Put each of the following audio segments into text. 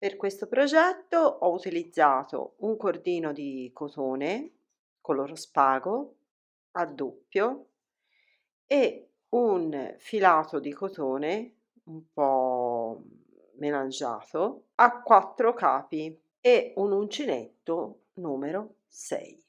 Per questo progetto ho utilizzato un cordino di cotone color spago a doppio e un filato di cotone un po' melangiato a 4 capi e un uncinetto numero 6.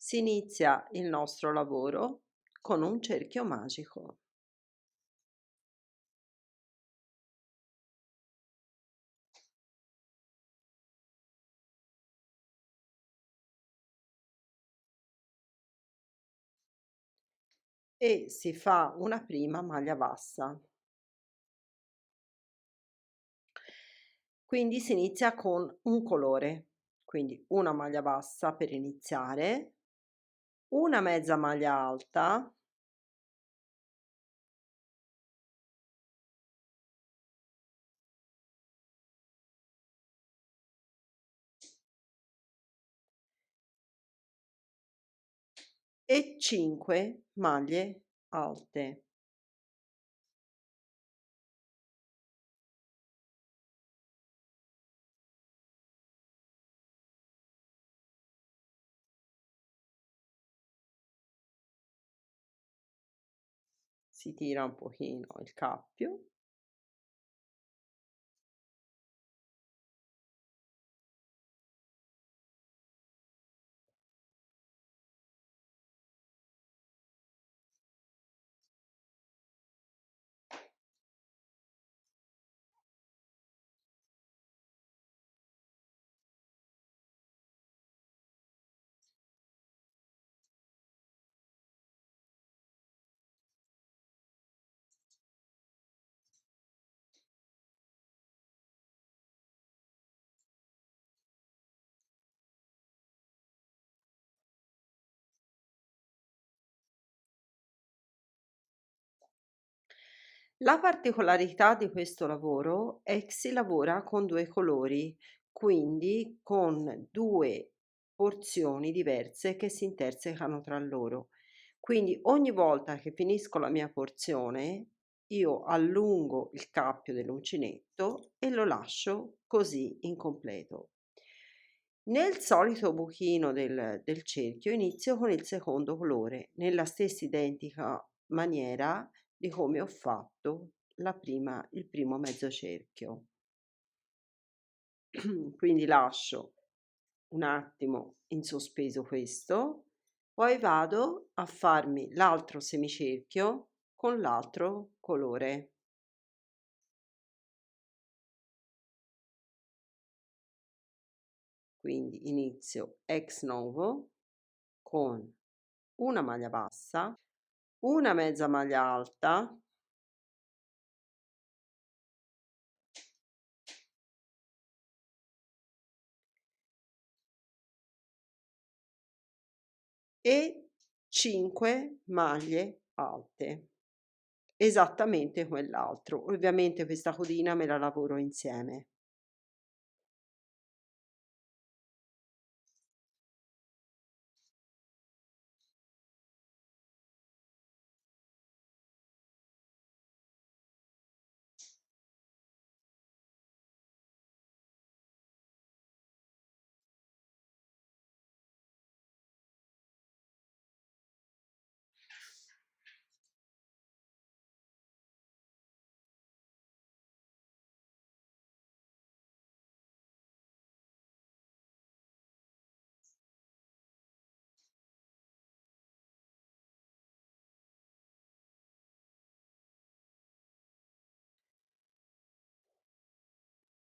Si inizia il nostro lavoro con un cerchio magico. E si fa una prima maglia bassa. Quindi si inizia con un colore, quindi una maglia bassa per iniziare, una mezza maglia alta e 5 maglie alte. Si tira un pochino il cappio. La particolarità di questo lavoro è che si lavora con 2 colori, quindi con 2 porzioni diverse che si intersecano tra loro. Quindi ogni volta che finisco la mia porzione, io allungo il cappio dell'uncinetto e lo lascio così incompleto. Nel solito buchino del cerchio inizio con il secondo colore, nella stessa identica maniera di come ho fatto il primo mezzo cerchio. Quindi lascio un attimo in sospeso questo, poi vado a farmi l'altro semicerchio con l'altro colore. Quindi inizio ex novo con una maglia bassa, una mezza maglia alta e 5 maglie alte, esattamente quell'altro. Ovviamente questa codina me la lavoro insieme.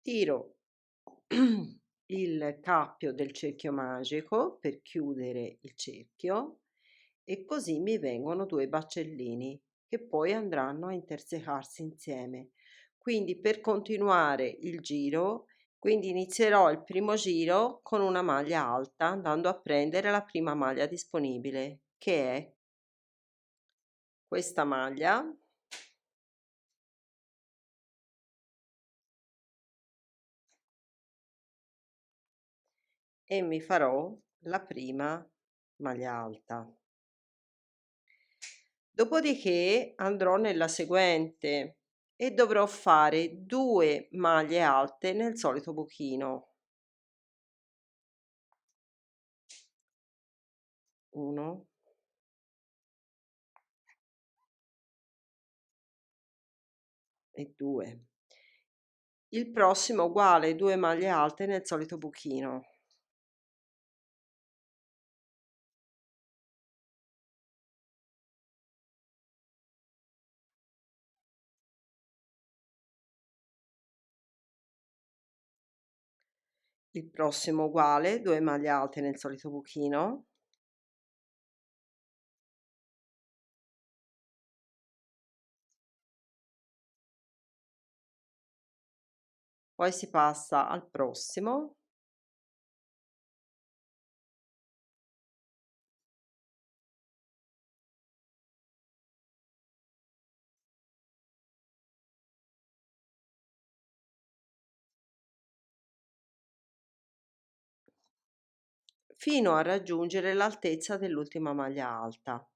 Tiro il cappio del cerchio magico per chiudere il cerchio e così mi vengono 2 bacellini che poi andranno a intersecarsi insieme. Quindi per continuare il giro, quindi inizierò il primo giro con una maglia alta andando a prendere la prima maglia disponibile, che è questa maglia, e mi farò la prima maglia alta. Dopodiché andrò nella seguente e dovrò fare 2 maglie alte nel solito buchino. 1 e 2. Il prossimo uguale, 2 maglie alte nel solito buchino. Il prossimo uguale, 2 maglie alte nel solito buchino. Poi si passa al prossimo. Fino a raggiungere l'altezza dell'ultima maglia alta.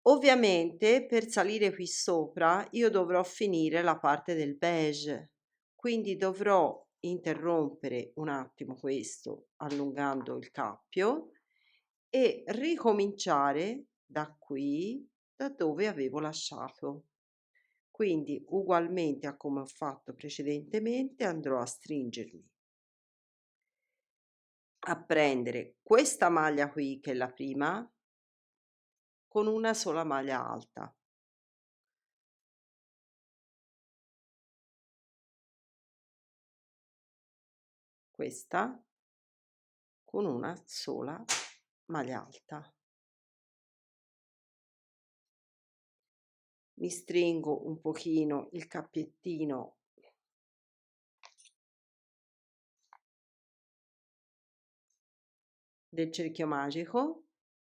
Ovviamente per salire qui sopra io dovrò finire la parte del beige, quindi dovrò interrompere un attimo questo allungando il cappio e ricominciare da qui, da dove avevo lasciato. Quindi ugualmente a come ho fatto precedentemente andrò a stringermi, a prendere questa maglia qui che è la prima con una sola maglia alta, questa con una sola maglia alta. Mi stringo un pochino il cappiettino del cerchio magico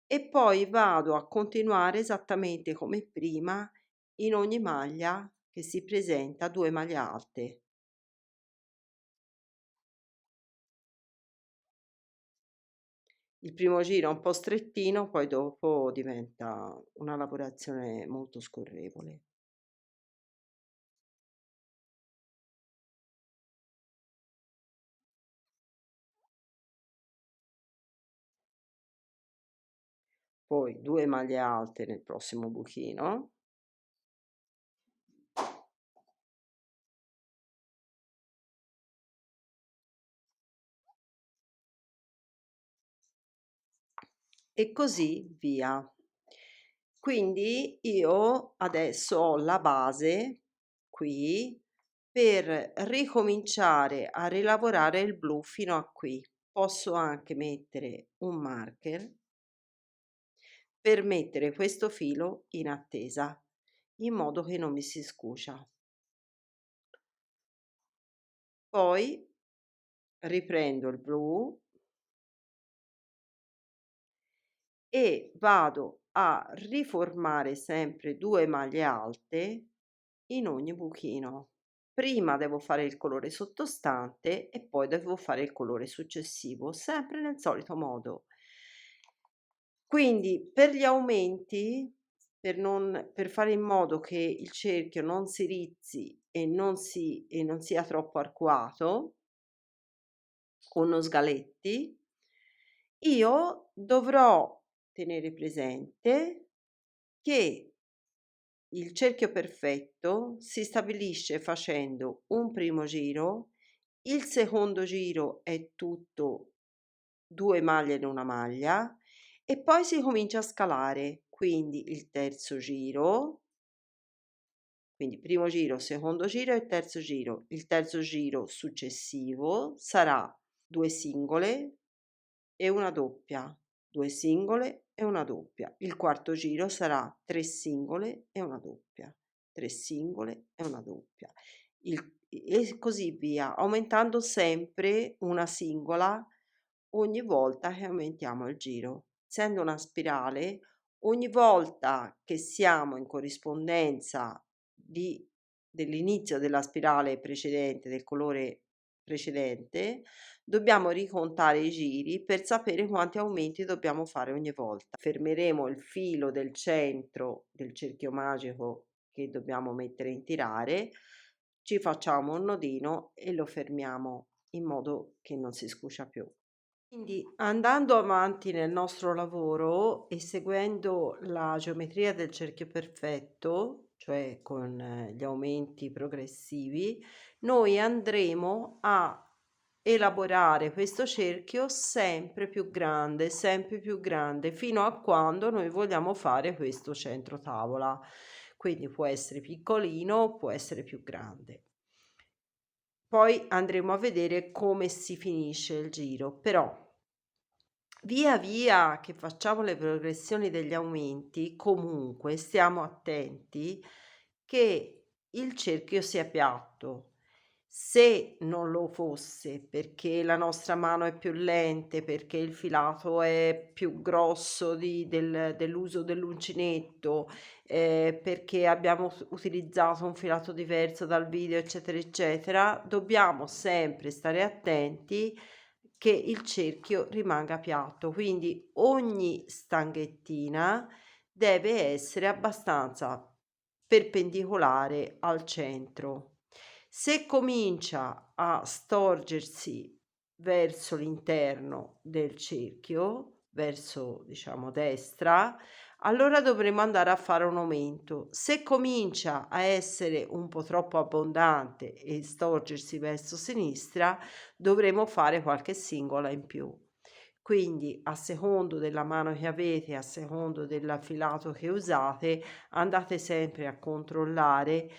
e poi vado a continuare esattamente come prima in ogni maglia che si presenta 2 maglie alte. Il primo giro è un po' strettino, poi dopo diventa una lavorazione molto scorrevole. Poi 2 maglie alte nel prossimo buchino. E così via. Quindi io adesso ho la base qui per ricominciare a rilavorare il blu fino a qui. Posso anche mettere un marker per mettere questo filo in attesa, in modo che non mi si scucia. Poi riprendo il blu e vado a riformare sempre 2 maglie alte in ogni buchino. Prima devo fare il colore sottostante e poi devo fare il colore successivo, sempre nel solito modo. Quindi per gli aumenti, per fare in modo che il cerchio non si rizzi e non sia troppo arcuato, con non sgaletti, io dovrò tenere presente che il cerchio perfetto si stabilisce facendo un primo giro, il secondo giro è tutto 2 maglie in una maglia e poi si comincia a scalare, quindi il terzo giro, quindi primo giro, secondo giro e terzo giro. Il terzo giro successivo sarà 2 singole e una doppia, 2 singole e una doppia. Il quarto giro sarà 3 singole e una doppia, 3 singole e una doppia. E così via, aumentando sempre una singola ogni volta che aumentiamo il giro. Essendo una spirale, ogni volta che siamo in corrispondenza dell'inizio della spirale precedente, del colore precedente, dobbiamo ricontare i giri per sapere quanti aumenti dobbiamo fare ogni volta. Fermeremo il filo del centro del cerchio magico che dobbiamo mettere in tirare, ci facciamo un nodino e lo fermiamo in modo che non si scucia più. Quindi andando avanti nel nostro lavoro e seguendo la geometria del cerchio perfetto, cioè con gli aumenti progressivi, noi andremo a elaborare questo cerchio sempre più grande, fino a quando noi vogliamo fare questo centro tavola. Quindi può essere piccolino, può essere più grande. Poi andremo a vedere come si finisce il giro, però via via che facciamo le progressioni degli aumenti, comunque stiamo attenti che il cerchio sia piatto. Se non lo fosse, perché la nostra mano è più lente, perché il filato è più grosso dell'uso dell'uncinetto, perché abbiamo utilizzato un filato diverso dal video, eccetera, eccetera, dobbiamo sempre stare attenti che il cerchio rimanga piatto. Quindi ogni stanghettina deve essere abbastanza perpendicolare al centro. Se comincia a storgersi verso l'interno del cerchio, verso diciamo destra, allora dovremo andare a fare un aumento. Se comincia a essere un po' troppo abbondante e storgersi verso sinistra, dovremo fare qualche singola in più. Quindi a secondo della mano che avete, a secondo del filato che usate, andate sempre a controllare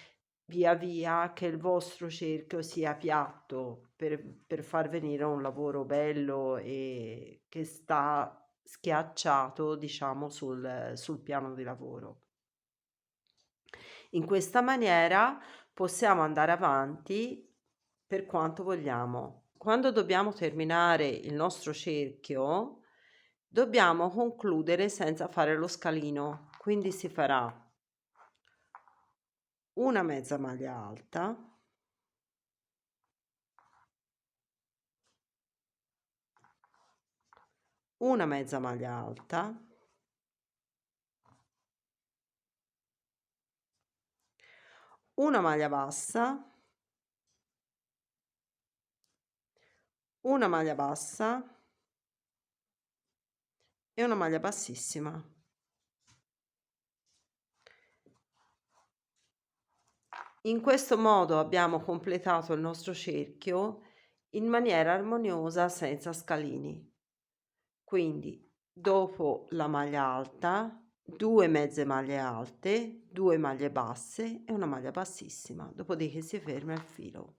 via via che il vostro cerchio sia piatto per far venire un lavoro bello e che sta schiacciato, diciamo, sul piano di lavoro. In questa maniera possiamo andare avanti per quanto vogliamo. Quando dobbiamo terminare il nostro cerchio, dobbiamo concludere senza fare lo scalino, quindi si farà una mezza maglia alta, una mezza maglia alta, una maglia bassa, una maglia bassa e una maglia bassissima. In questo modo abbiamo completato il nostro cerchio in maniera armoniosa senza scalini. Quindi dopo la maglia alta, 2 mezze maglie alte, 2 maglie basse e una maglia bassissima, dopodiché si ferma il filo.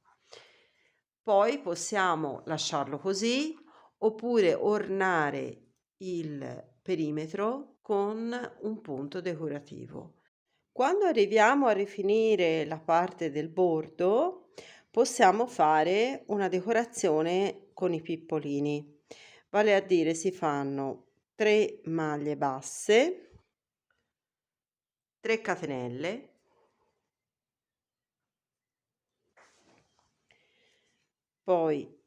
Poi possiamo lasciarlo così oppure ornare il perimetro con un punto decorativo. Quando arriviamo a rifinire la parte del bordo, possiamo fare una decorazione con i pippolini, vale a dire si fanno 3 maglie basse, 3 catenelle, poi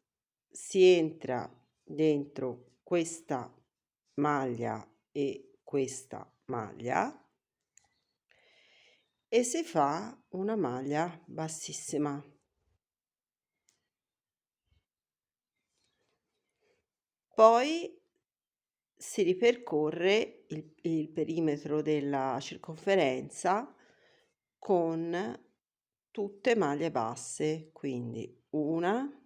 si entra dentro questa maglia e questa maglia e si fa una maglia bassissima. Poi si ripercorre il perimetro della circonferenza con tutte maglie basse, quindi 1,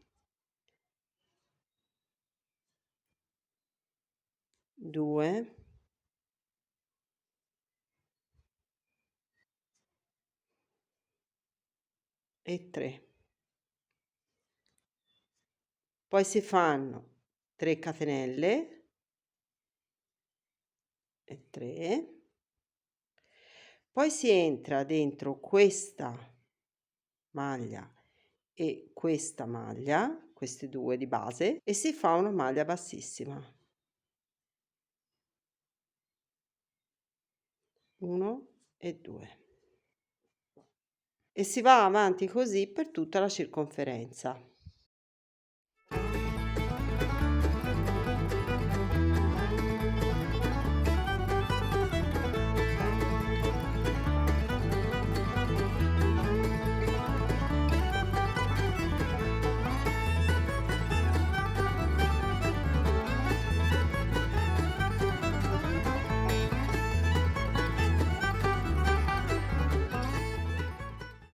2, 3. Poi si fanno 3 catenelle e 3. Poi si entra dentro questa maglia e questa maglia, queste 2 di base, e si fa una maglia bassissima. 1 e 2. E si va avanti così per tutta la circonferenza.